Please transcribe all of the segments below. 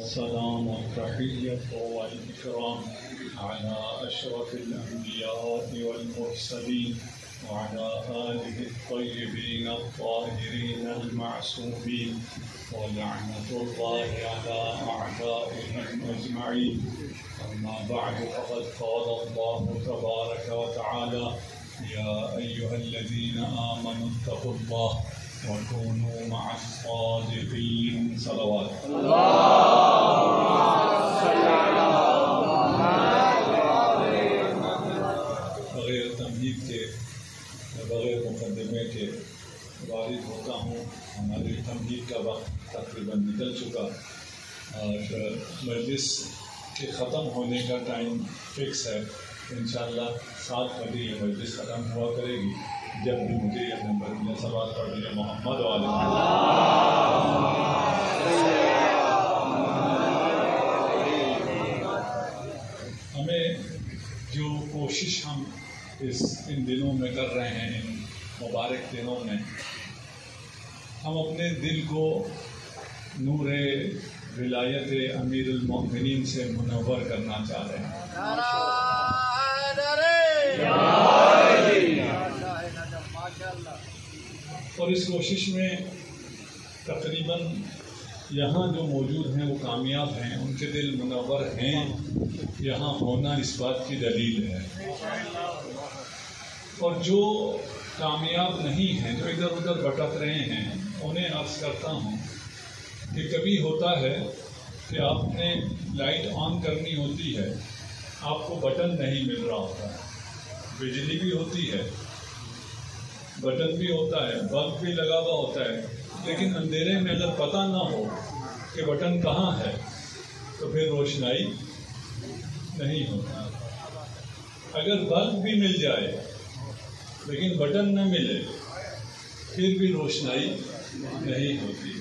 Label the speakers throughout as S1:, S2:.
S1: والسلام والتحية والإكرام على أشرف الأنبياء والمرسلين وعلى آله الطيبين الطاهرين المعصومين ولعنة الله على أعدائهم أجمعين. أما بعد فقد قال الله تبارك وتعالى: يا أيها الذين آمنوا اتقوا الله وكونوا مع الصادقين. صلوات بغیر تمہید کے بغیر مقدمے کے وارد ہوتا ہوں. ہماری تمہید کا وقت تقریباً نکل چکا اور مجلس کے ختم ہونے کا ٹائم فکس ہے. انشاءاللہ 7 بجے یہ مجلس ختم ہوا کرے گی. جب بھی مجھے یہ نمبر ملے سوال پڑھ لیے محمد والے. ہمیں جو کوشش ہم ان دنوں میں کر رہے ہیں، ان مبارک دنوں میں، ہم اپنے دل کو نور ولایت امیر المؤمنین سے منور کرنا چاہ رہے ہیں. اور اس کوشش میں تقریباً یہاں جو موجود ہیں وہ کامیاب ہیں، ان کے دل منور ہیں. یہاں ہونا اس بات کی دلیل ہے. اور جو کامیاب نہیں ہیں، جو ادھر ادھر بھٹک رہے ہیں، انہیں عرض کرتا ہوں کہ کبھی ہوتا ہے کہ آپ نے لائٹ آن کرنی ہوتی ہے، آپ کو بٹن نہیں مل رہا ہوتا ہے. بجلی بھی ہوتی ہے، بٹن بھی ہوتا ہے، بلب بھی لگا ہوا ہوتا ہے، لیکن اندھیرے میں اگر پتہ نہ ہو کہ بٹن کہاں ہے تو پھر روشنائی نہیں ہوتا. اگر بلب بھی مل جائے لیکن بٹن نہ ملے پھر بھی روشنائی نہیں ہوتی.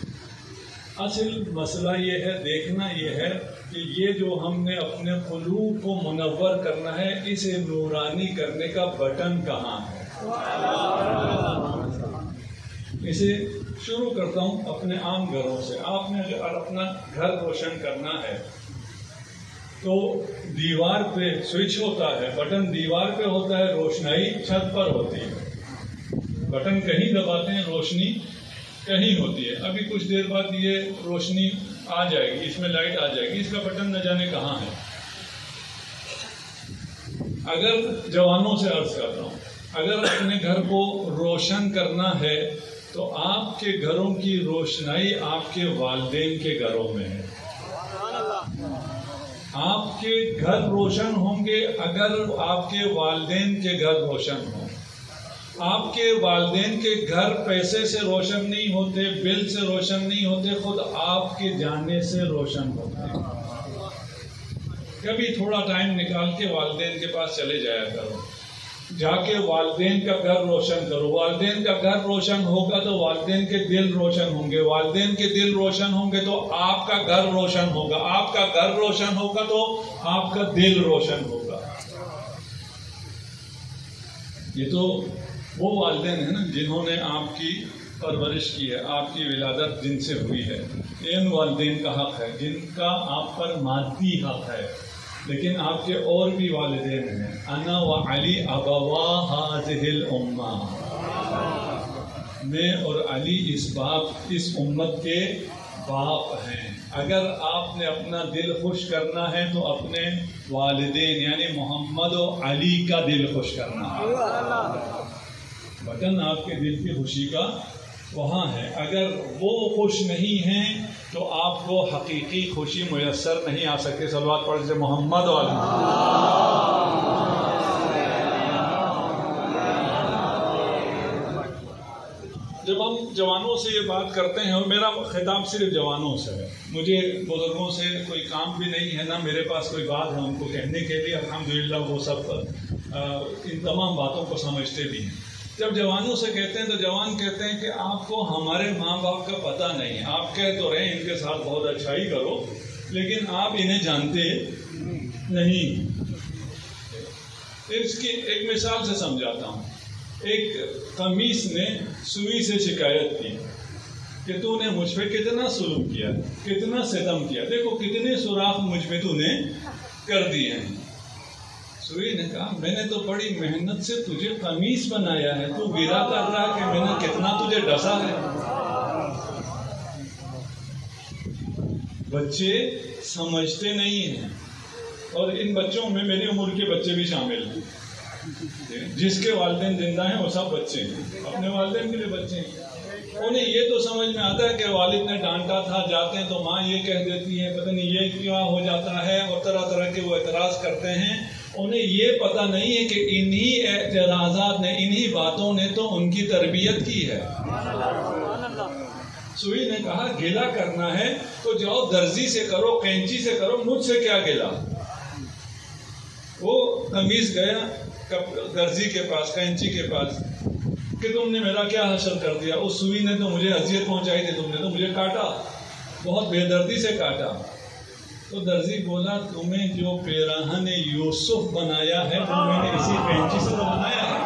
S1: اصل مسئلہ یہ ہے، دیکھنا یہ ہے کہ یہ جو ہم نے اپنے قلوب کو منور کرنا ہے، اسے نورانی کرنے کا بٹن کہاں ہے. اسے شروع کرتا ہوں اپنے عام گھروں سے. آپ نے اگر اپنا گھر روشن کرنا ہے تو دیوار پہ سوئچ ہوتا ہے، بٹن دیوار پہ ہوتا ہے، روشنائی چھت پر ہوتی ہے. بٹن کہیں دباتے ہیں، روشنی کہیں ہوتی ہے. ابھی کچھ دیر بعد یہ روشنی آ جائے گی، اس میں لائٹ آ جائے گی، اس کا بٹن نہ جانے کہاں ہے. اگر جوانوں سے عرض کرتا ہوں، اگر اپنے گھر کو روشن کرنا ہے تو آپ کے گھروں کی روشنائی آپ کے والدین کے گھروں میں ہے. آپ کے گھر روشن ہوں گے اگر آپ کے والدین کے گھر روشن ہوں. آپ کے والدین کے گھر پیسے سے روشن نہیں ہوتے، بل سے روشن نہیں ہوتے، خود آپ کے جانے سے روشن ہوتے. کبھی تھوڑا ٹائم نکال کے والدین کے پاس چلے جایا کرو، جا کے والدین کا گھر روشن کرو. والدین کا گھر روشن ہوگا تو والدین کے دل روشن ہوں گے، والدین کے دل روشن ہوں گے تو آپ کا گھر روشن ہوگا، آپ کا گھر روشن ہوگا تو آپ کا دل روشن ہوگا. یہ تو وہ والدین ہیں نا جنہوں نے آپ کی پرورش کی ہے، آپ کی ولادت جن سے ہوئی ہے. ان والدین کا حق ہے جن کا آپ پر مادی حق ہے، لیکن آپ کے اور بھی والدین ہیں. انا و علی ابوا هذه الامہ، میں اور علی اس امت کے باپ ہیں. اگر آپ نے اپنا دل خوش کرنا ہے تو اپنے والدین یعنی محمد و علی کا دل خوش کرنا ہے. بٹن آپ کے دل کی خوشی کا وہاں ہے. اگر وہ خوش نہیں ہیں تو آپ کو حقیقی خوشی میسر نہیں آ سکتی. صلوات پڑھ سے محمد والا. جب ہم جوانوں سے یہ بات کرتے ہیں، اور میرا خطاب صرف جوانوں سے ہے، مجھے بزرگوں سے کوئی کام بھی نہیں ہے، نہ میرے پاس کوئی بات ہے ان کو کہنے کے لیے. الحمدللہ وہ سب ان تمام باتوں کو سمجھتے بھی ہیں. جب جوانوں سے کہتے ہیں تو جوان کہتے ہیں کہ آپ کو ہمارے ماں باپ کا پتہ نہیں ہے. آپ کہہ تو رہے ہیں ان کے ساتھ بہت اچھائی کرو، لیکن آپ انہیں جانتے نہیں. اس کی ایک مثال سے سمجھاتا ہوں. ایک قمیص نے سوئی سے شکایت کی کہ تو نے مجھ پہ کتنا سلوک کیا، کتنا ستم کیا، دیکھو کتنے سوراخ مجھ پہ تو نے کر دیے ہیں۔ سوئی نے کہا میں نے تو بڑی محنت سے تجھے قمیص بنایا ہے، تو گرا کر رہا کہ میں نے کتنا تجھے ڈسا ہے۔ بچے سمجھتے نہیں ہیں، اور ان بچوں میں میری عمر کے بچے بھی شامل ہیں۔ جس کے والدین زندہ ہیں وہ سب بچے ہیں، اپنے والدین کے لیے بچے ہیں۔ انہیں یہ تو سمجھ میں آتا ہے کہ والد نے ڈانٹا تھا، جاتے ہیں تو ماں یہ کہہ دیتی ہے پتہ نہیں یہ کیا ہو جاتا ہے، اور طرح طرح کے وہ اعتراض کرتے ہیں۔ انہیں یہ پتہ نہیں ہے کہ انہی اعتراضات نے، انہی باتوں نے تو ان کی تربیت کی ہے۔ سوئی نے کہا گلا کرنا ہے تو جاؤ درزی سے کرو، قینچی سے کرو، مجھ سے کیا گلا۔ وہ قمیص گیا درزی کے پاس، قینچی کے پاس، کہ تم نے میرا کیا حشر کر دیا، اس سوئی نے تو مجھے اذیت پہنچائی تھی، تم نے تو مجھے کاٹا، بہت بے دردی سے کاٹا۔ تو درزی بولا تمہیں جو پیراہن یوسف بنایا ہے وہ میں نے اسی قینچی سے تو بنایا ہے۔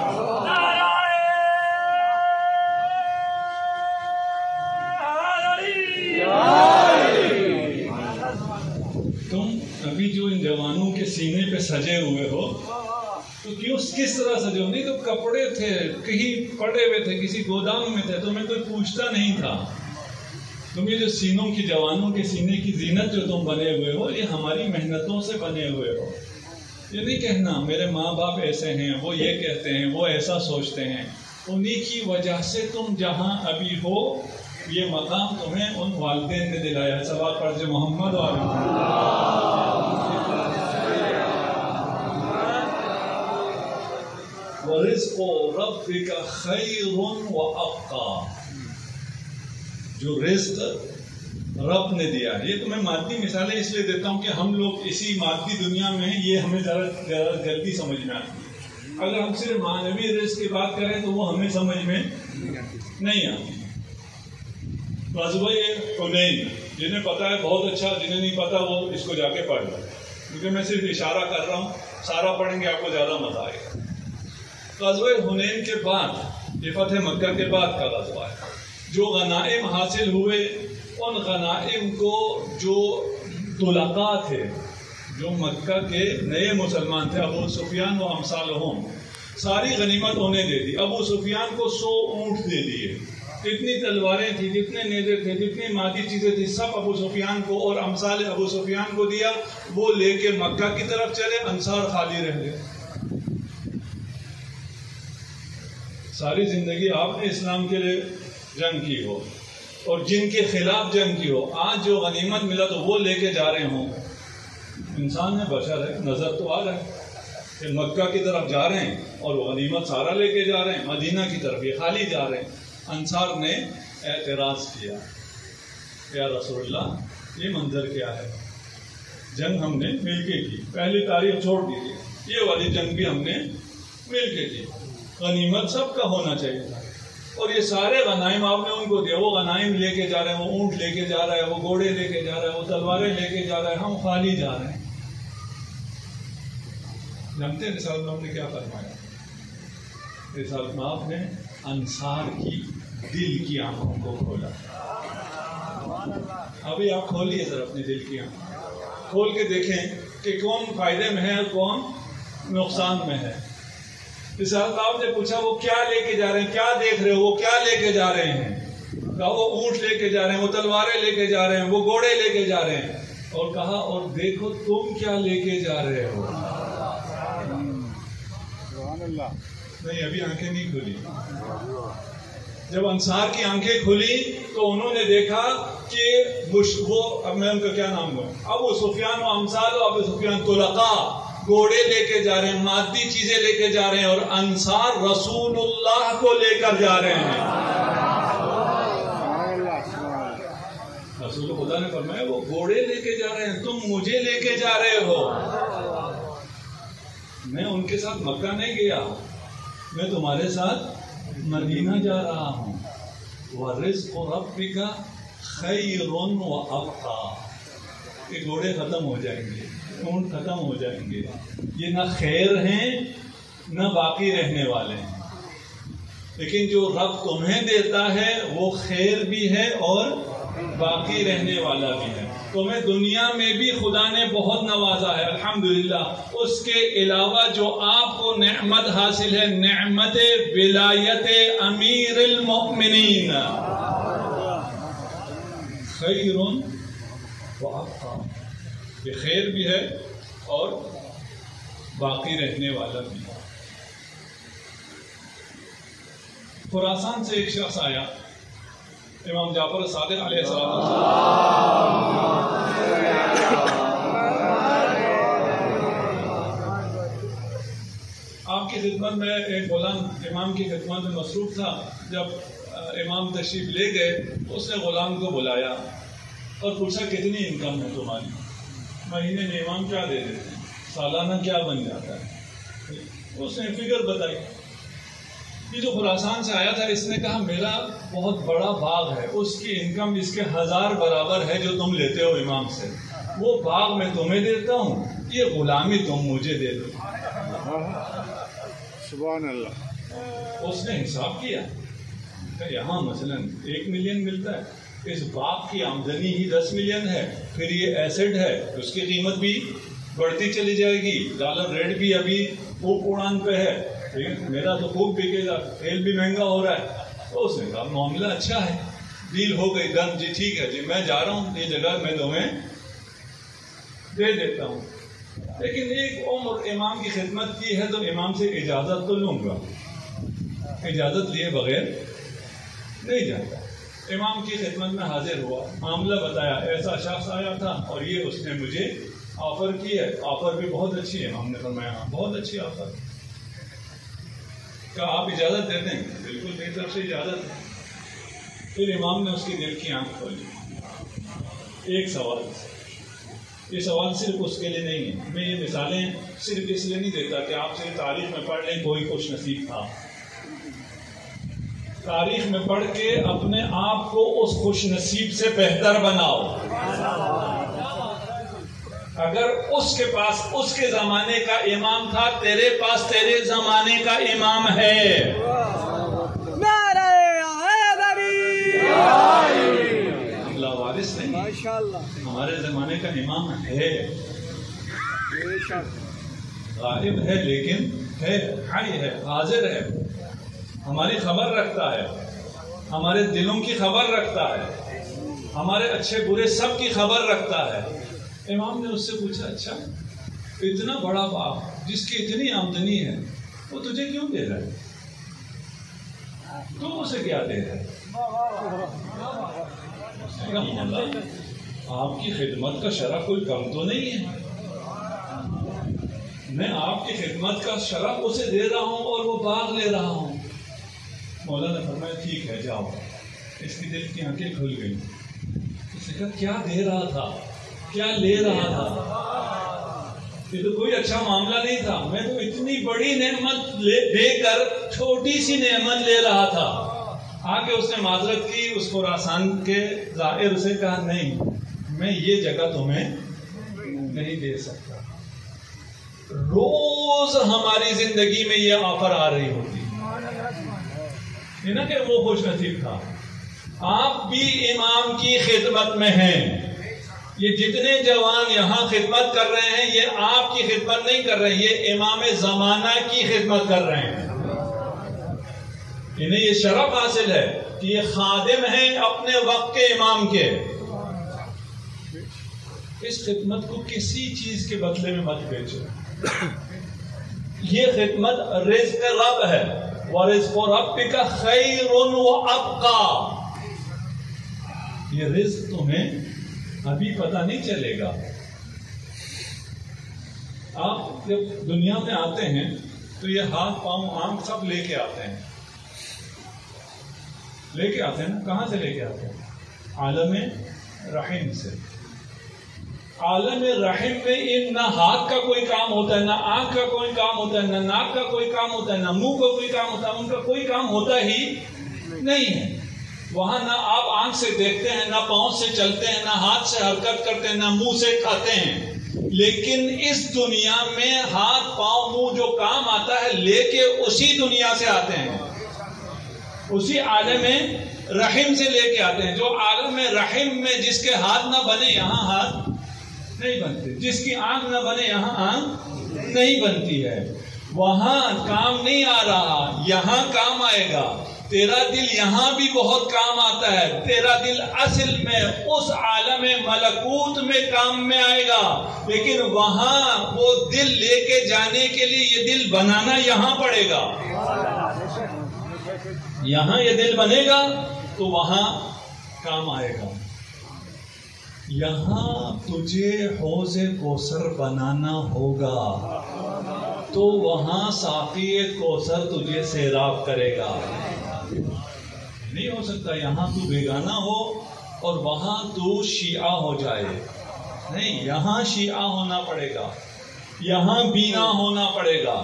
S1: تم ابھی جو ان جوانوں کے سینے پہ سجے ہوئے ہو تو کیوں کس طرح سجے ہو؟ نہیں تو کپڑے تھے کہیں پڑے ہوئے تھے، کسی گودام میں تھے، تمہیں کوئی پوچھتا نہیں تھا۔ تم یہ جو سینوں کی، جوانوں کے سینے کی زینت جو تم بنے ہوئے ہو، یہ ہماری محنتوں سے بنے ہوئے ہو۔ یہ نہیں کہنا میرے ماں باپ ایسے ہیں، وہ یہ کہتے ہیں، وہ ایسا سوچتے ہیں۔ انہی کی وجہ سے تم جہاں ابھی ہو، یہ مقام تمہیں ان والدین نے دلایا ہے۔ سوال پڑھ محمد وَرِزْقُ رَبِّكَ خَيْرٌ وَأَبْقَىٰ۔ جو رزق رب نے دیا ہے، یہ تو میں مادی مثالیں اس لیے دیتا ہوں کہ ہم لوگ اسی مادی دنیا میں ہیں، یہ ہمیں ذرا جلدی سمجھ میں آتی ہے۔ اگر ہم صرف معنوی رزق کی بات کریں تو وہ ہمیں سمجھ میں نہیں آتی۔ غزوہ حنین جنہیں پتا ہے بہت اچھا، جنہیں نہیں پتا وہ اس کو جا کے پڑھ لیں، کیونکہ میں صرف اشارہ کر رہا ہوں، سارا پڑھیں گے آپ کو زیادہ مزہ آئے گا۔ غزوہ حنین کے بعد، یہ فتح مکہ کے بعد کا غزوہ ہے۔ جو غنائم حاصل ہوئے، ان غنائم کو جو طلقاء تھے، جو مکہ کے نئے مسلمان تھے، ابو سفیان و امثالہم، ساری غنیمت انہیں دے دی۔ ابو سفیان کو 100 اونٹ دے دیے، جتنی تلواریں تھیں، جتنے نیزے تھے، جتنی مادی چیزیں تھیں، سب ابو سفیان کو اور امثال ابو سفیان کو دیا۔ وہ لے کے مکہ کی طرف چلے، انصار خالی رہ گئے۔ ساری زندگی آپ نے اسلام کے لیے جنگ کی ہو اور جن کے خلاف جنگ کی ہو، آج جو غنیمت ملا تو وہ لے کے جا رہے ہوں۔ انسان میں بشر ہے، نظر تو آ رہا ہے کہ مکہ کی طرف جا رہے ہیں اور وہ غنیمت سارا لے کے جا رہے ہیں، مدینہ کی طرف یہ خالی جا رہے ہیں۔ انصار نے اعتراض کیا، یا رسول اللہ یہ منظر کیا ہے؟ جنگ ہم نے مل کے کی، پہلی تاریخ چھوڑ دیجیے، یہ والی جنگ بھی ہم نے مل کے کی، غنیمت سب کا ہونا چاہیے تھا، اور یہ سارے غنائم آپ نے ان کو دیا۔ وہ غنائم لے کے جا رہے ہیں، وہ اونٹ لے کے جا رہا ہے، وہ گھوڑے لے کے جا رہا ہے، وہ تلواریں لے کے جا رہا ہے، ہم خالی جا رہے ہیں۔ جانتے ہیں رسالت میں نے کیا فرمایا؟ رسالت میں آپ نے انصار کی دل کی آنکھوں کو کھولا۔ ابھی آپ کھولیے ذرا اپنے دل کی آنکھ، کھول کے دیکھیں کہ کون فائدے میں ہے اور کون نقصان میں ہے۔ رسالت آپ نے پوچھا وہ کیا لے کے جا رہے ہیں، کیا دیکھ رہے ہو، وہ کیا لے کے جا رہے ہیں؟ کہا وہ اونٹ لے کے جا رہے ہیں، وہ تلواریں لے کے جا رہے ہیں، وہ گھوڑے لے کے جا رہے ہیں، اور کہا اور دیکھو تم کیا لے کے جا رہے ہو۔ نہیں ابھی آنکھیں نہیں کھلی۔ جب انصار کی آنکھیں کھلی تو انہوں نے دیکھا کہ وہ، اب میں ان کا کیا نام لوں، ابو سفیان و امثال، ابو سفیان طلقاء، گھوڑے لے کے جا رہے ہیں، مادی چیزیں لے کے جا رہے ہیں، اور انصار رسول اللہ کو لے کر جا رہے ہیں۔ رسول خدا نے فرمایا وہ گھوڑے لے کے جا رہے ہیں، تم مجھے لے کے جا رہے ہو۔ میں ان کے ساتھ مکہ نہیں گیا، میں تمہارے ساتھ مدینہ جا رہا ہوں۔ وَرِزْقُ رَبِّكَ خَيْرٌ وَأَبْقَىٰ۔ یہ گھوڑے ختم ہو جائیں گے، اونٹ ختم ہو جائیں گے، یہ نہ خیر ہیں نہ باقی رہنے والے ہیں۔ لیکن جو رب تمہیں دیتا ہے وہ خیر بھی ہے اور باقی رہنے والا بھی ہے. تمہیں دنیا میں بھی خدا نے بہت نوازا ہے الحمدللہ. اس کے علاوہ جو آپ کو نعمت حاصل ہے، نعمت ولایت امیر المؤمنین، خیر وابقیٰ، یہ خیر بھی ہے اور باقی رہنے والا بھی ہے. خراسان سے ایک شخص آیا، امام جعفر صادق علیہ السلام، آپ کی خدمت میں ایک غلام امام کی خدمت میں مصروف تھا. جب امام تشریف لے گئے اس نے غلام کو بلایا اور پوچھا کتنی انکم ہے تمہاری، مہینے میں امام کیا دے دیتے ہیں، سالانہ کیا بن جاتا ہے. اس نے فگر بتائی. یہ جو خراسان سے آیا تھا اس نے کہا میرا بہت بڑا باغ ہے، اس کی انکم اس کے 1000 برابر ہے جو تم لیتے ہو امام سے. وہ باغ میں تمہیں دیتا ہوں، یہ غلامی تم مجھے دے دو.
S2: سبحان اللہ.
S1: اس نے حساب کیا کہ یہاں مثلا 1 ملین ملتا ہے، اس باغ کی آمدنی ہی 10 ملین ہے، پھر یہ ایسڈ ہے، اس کی قیمت بھی بڑھتی چلی جائے گی، ڈالر ریٹ بھی ابھی خوب اڑان پہ ہے، میرا تو خوب بکے گا، تیل بھی مہنگا ہو رہا ہے. تو اس نے کہا معاملہ اچھا ہے، ڈیل ہو گئی، ڈن جی، ٹھیک ہے جی، میں جا رہا ہوں، یہ جگہ میں تمہیں دے دیتا ہوں. لیکن ایک عمر امام کی خدمت کی ہے تو امام سے اجازت تو لوں گا، اجازت لیے بغیر نہیں جاتا. امام کی خدمت میں حاضر ہوا، معاملہ بتایا، ایسا شخص آیا تھا اور یہ اس نے مجھے آفر کی ہے، آفر بھی بہت اچھی ہے. امام نے فرمایا ہاں بہت اچھی آفر. کہا آپ اجازت دیتے ہیں؟ بالکل میری طرف سے اجازت ہے. پھر امام نے اس کی دل کی آنکھ کھولی. ایک سوال، یہ سوال صرف اس کے لیے نہیں ہے، میں یہ مثالیں صرف اس لیے نہیں دیتا کہ آپ صرف تاریخ میں پڑھ لیں کوئی خوش نصیب تھا. تاریخ میں پڑھ کے اپنے آپ کو اس خوش نصیب سے بہتر بناؤ. اگر اس کے پاس اس کے زمانے کا امام تھا، تیرے پاس تیرے زمانے کا امام ہے. وارث نہیں، ہمارے زمانے کا امام ہے، غائب ہے لیکن ہے، حی ہے، حاضر ہے، ہماری خبر رکھتا ہے، ہمارے دلوں کی خبر رکھتا ہے، ہمارے اچھے برے سب کی خبر رکھتا ہے. امام نے اس سے پوچھا اچھا اتنا بڑا باپ جس کی اتنی آمدنی ہے وہ تجھے کیوں دے رہا ہے، تو اسے کیا دے رہا ہے؟ آپ کی خدمت کا شرف کوئی کم تو نہیں ہے، میں آپ کی خدمت کا شرف اسے دے رہا ہوں اور وہ باغ لے رہا ہوں. مولانا نے فرمایا ٹھیک ہے جاؤ. اس کی دل کی آنکھیں کھل گئی. اس نے کہا کیا دے رہا تھا، کیا لے رہا تھا؟ یہ تو کوئی اچھا معاملہ نہیں تھا، میں تو اتنی بڑی نعمت دے کر چھوٹی سی نعمت لے رہا تھا. آگے اس نے معذرت کی، اس کو خراسان کے ظاہر سے کہا نہیں میں یہ جگہ تمہیں نہیں دے سکتا. روز ہماری زندگی میں یہ آفر آ رہی ہوتی ہے نا کہ وہ خوش نصیب تھا. آپ بھی امام کی خدمت میں ہیں. یہ جتنے جوان یہاں خدمت کر رہے ہیں یہ آپ کی خدمت نہیں کر رہے، یہ امام زمانہ کی خدمت کر رہے ہیں. انہیں یہ شرف حاصل ہے کہ یہ خادم ہیں اپنے وقت کے امام کے. اس خدمت کو کسی چیز کے بدلے میں مت بیچو. یہ خدمت رزق رب ہے، وَرِزْقُ رَبِّكَ خَيْرٌ وَأَبْقَىٰ. یہ رزق تمہیں ابھی پتہ نہیں چلے گا. آپ جب دنیا میں آتے ہیں تو یہ ہاتھ پاؤں آنکھ سب لے کے آتے ہیں، لے کے آتے ہیں نا. کہاں سے لے کے آتے ہیں؟ عالم رحم سے. عالم رحم میں نہ ہاتھ کا کوئی کام ہوتا ہے، نہ آنکھ کا کوئی کام ہوتا ہے، نہ ناک کا کوئی کام ہوتا ہے، نہ منہ کا کوئی کام ہوتا ہے. ان کا کوئی کام ہوتا ہی نہیں ہے. وہاں نہ آپ آنکھ سے دیکھتے ہیں، نہ پاؤں سے چلتے ہیں، نہ ہاتھ سے حرکت کرتے ہیں، نہ منہ سے کھاتے ہیں. لیکن اس دنیا میں ہاتھ پاؤں منہ جو کام آتا ہے لے کے اسی دنیا سے آتے ہیں. اسی عالم رحم سے لے کے آتے ہیں. جو عالم رحم میں جس کے ہاتھ نہ بنے یہاں ہاتھ نہیں بنتے, جس کی آنکھ نہ بنے یہاں آنکھ نہیں بنتی ہے. وہاں کام نہیں آ رہا, یہاں کام آئے گا. تیرا دل یہاں بھی بہت کام آتا ہے. تیرا دل اصل میں اس عالم ملکوت میں کام میں آئے گا, لیکن وہاں وہ دل لے کے جانے کے لیے یہ دل بنانا یہاں پڑے گا. یہاں یہ دل بنے گا تو وہاں کام آئے گا. یہاں تجھے حوض کوثر بنانا ہوگا تو وہاں ساقی کوثر تجھے سیراب کرے گا. نہیں ہو سکتا یہاں تو بیگانہ ہو اور وہاں تو شیعہ ہو جائے. نہیں, یہاں شیعہ ہونا پڑے گا, یہاں بینا ہونا پڑے گا.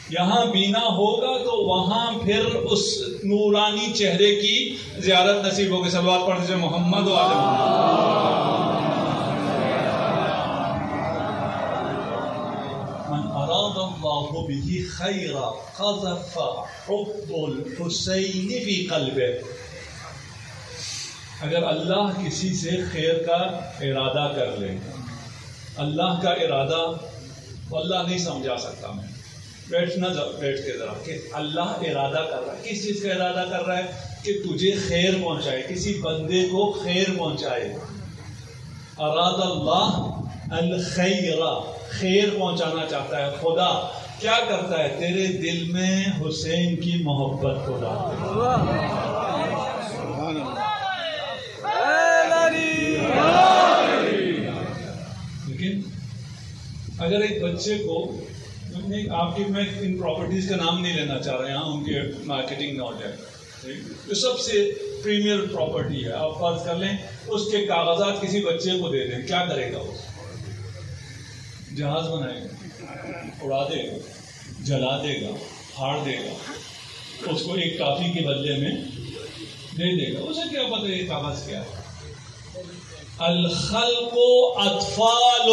S1: یہاں بینا ہوگا تو وہاں پھر اس نورانی چہرے کی زیارت نصیب ہوگی. صلوات پڑھ دیجیے محمد و آل محمد. من اراد اللہ به خیرا قذف حب الحسین فی قلبہ. اگر اللہ کسی سے خیر کا ارادہ کر لے, اللہ کا ارادہ اللہ نہیں سمجھا سکتا. میں بیٹھ کے ذرا کہ اللہ ارادہ کر رہا ہے. کس چیز کا ارادہ کر رہا ہے؟ کہ تجھے خیر پہنچائے, کسی بندے کو خیر پہنچائے. اراد اللہ الخیر, خیر پہنچانا چاہتا ہے. خدا کیا کرتا ہے؟ تیرے دل میں حسین کی محبت کو ڈالتا ہے. لیکن اگر ایک بچے کو, آپ کی, میں ان پراپرٹیز کا نام نہیں لینا چاہ رہا, یہاں ان کے مارکیٹنگ نہ ہو جائے, جو سب سے پریمیئر پراپرٹی ہے, آپ فرض کر لیں اس کے کاغذات کسی بچے کو دے دیں, کیا کرے گا؟ وہ جہاز بنائے گا, اڑا دے گا, جلا دے گا, پھاڑ دے گا, اس کو ایک ٹافی کے بدلے میں دے دے گا. اسے کیا پتہ یہ کاغذ کیا ہے؟ الخلق اطفال,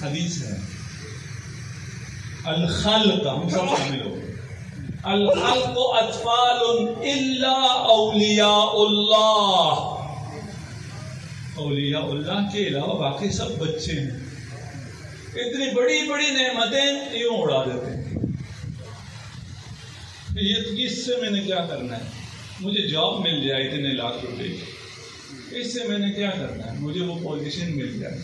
S1: حدیث ہے. الخلق, ہم سب شامل ہو. الخلق اطفال الا اولیاء اللہ, اولیاء اللہ کے علاوہ باقی سب بچے ہیں. اتنی بڑی بڑی نعمتیں یوں اڑا دیتے ہیں. یہ اس سے میں نے کیا کرنا ہے؟ مجھے جاب مل جائے اتنے لاکھ روپے کی, اس سے میں نے کیا کرنا ہے؟ مجھے وہ پوزیشن مل جائے,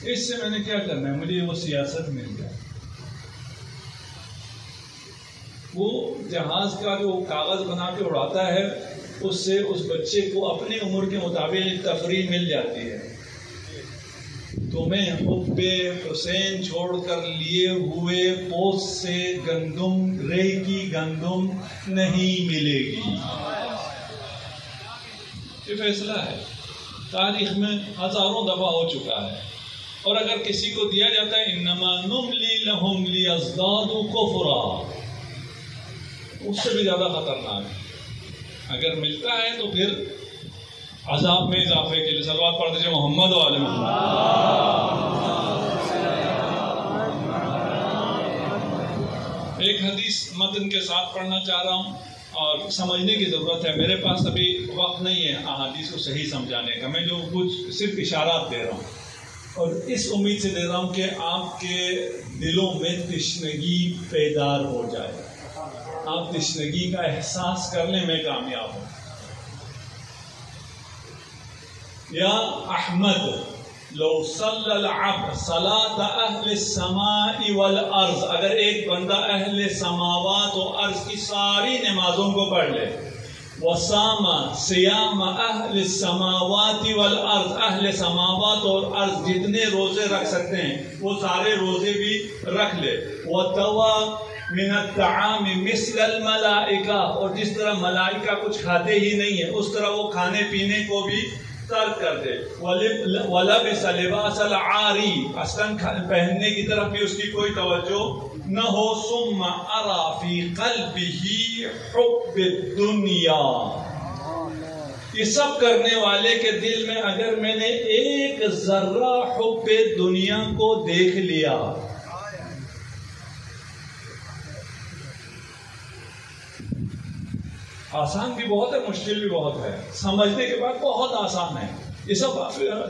S1: اس سے میں نے کیا کرنا ہے؟ مجھے وہ سیاست مل جائے. وہ جہاز کا جو کاغذ بنا کے اڑاتا ہے, اس سے اس بچے کو اپنی عمر کے مطابق تفریح مل جاتی ہے. تمہیں حب حسین چھوڑ کر لیے ہوئے پوست سے گندم, رے کی گندم نہیں ملے گی. یہ فیصلہ ہے, تاریخ میں ہزاروں دفعہ ہو چکا ہے. اور اگر کسی کو دیا جاتا ہے انما نملی لہم لیزدادوا کفرا, اس سے بھی زیادہ خطرناک ہے. اگر ملتا ہے تو پھر عذاب میں اضافے کے لیے صلوات پڑھ دیجیے محمد و آل محمد. ایک حدیث متن کے ساتھ پڑھنا چاہ رہا ہوں اور سمجھنے کی ضرورت ہے. میرے پاس ابھی وقت نہیں ہے احادیث کو صحیح سمجھانے کا. میں جو کچھ صرف اشارات دے رہا ہوں اور اس امید سے دے رہا ہوں کہ آپ کے دلوں میں تشنگی بیدار ہو جائے, آپ تشنگی کا احساس کر لیں, میں کامیاب ہوں. یا احمد لو صلی العبد صلاۃ اہل السماء والارض, اگر ایک بندہ اہل سماوات و ارض کی ساری نمازوں کو پڑھ لے, وصام صیام اہل السماوات والارض, اہل سماوات اور ارض جتنے روزے رکھ سکتے ہیں وہ سارے روزے بھی رکھ لے, وتوا من الطعام مثل الملائکہ, اور جس طرح ملائکہ کچھ کھاتے ہی نہیں ہے اس طرح وہ کھانے پینے کو بھی ترک کر دے. وَلَبِسَ لِبَاسَ الْعَارِي, اسکن پہننے کی طرف بھی اس کی کوئی توجہ نہ ہو. ثُمَّ أَرَى فِي قَلْبِهِ حُبِّ الدُّنْيَا, یہ سب کرنے والے کے دل میں اگر میں نے ایک ذرہ حب دنیا کو دیکھ لیا, آسان بھی بہت ہے، مشکل بھی بہت ہے، سمجھنے کے بعد بہت آسان ہے. یہ سب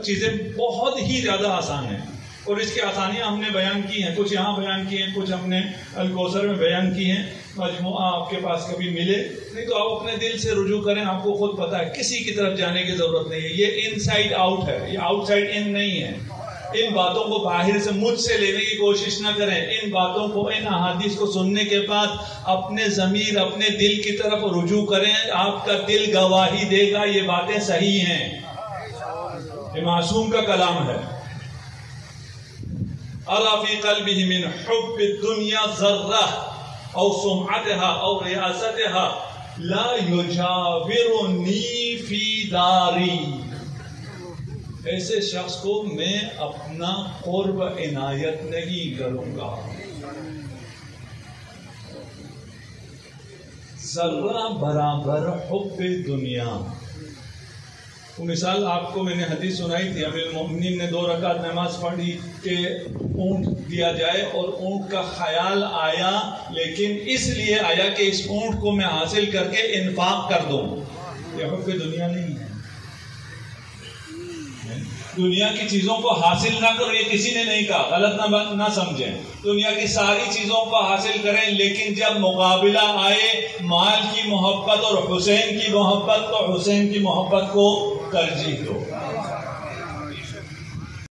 S1: چیزیں بہت ہی زیادہ آسان ہیں، اور اس کی آسانیاں ہم نے بیان کی ہیں، کچھ یہاں بیان کی ہیں، کچھ ہم نے الکوثر میں بیان کی ہیں. مجموعہ آپ کے پاس کبھی ملے نہیں تو آپ اپنے دل سے رجوع کریں، آپ کو خود پتا ہے، کسی کی طرف جانے کی ضرورت نہیں ہے. یہ ان سائڈ آؤٹ ہے، یہ آؤٹ سائڈ ان نہیں ہے. ان باتوں کو باہر سے مجھ سے لینے کی کوشش نہ کریں. ان باتوں کو، ان احادیث کو سننے کے بعد اپنے ضمیر، اپنے دل کی طرف رجوع کریں. آپ کا دل گواہی دے گا یہ باتیں صحیح ہیں. یہ معصوم کا کلام ہے. الا فی قلبہ من حب الدنیا ذرہ او سمعتها او ریاستها لا یجاورنی فی داری. ایسے شخص کو میں اپنا قرب عنایت نہیں کروں گا. ذرہ برابر حب دنیا. وہ مثال آپ کو میں نے حدیث سنائی تھی، امیر المومنین نے 2 رکعت نماز پڑھی کہ اونٹ دیا جائے، اور اونٹ کا خیال آیا، لیکن اس لیے آیا کہ اس اونٹ کو میں حاصل کر کے انفاق کر دوں. یہ حب دنیا نہیں ہے. دنیا کی چیزوں کو حاصل نہ کرو، یہ کسی نے نہیں کہا، غلط نہ سمجھیں. دنیا کی ساری چیزوں کو حاصل کریں، لیکن جب مقابلہ آئے مال کی محبت اور حسین کی محبت، تو حسین کی محبت کو ترجیح دو.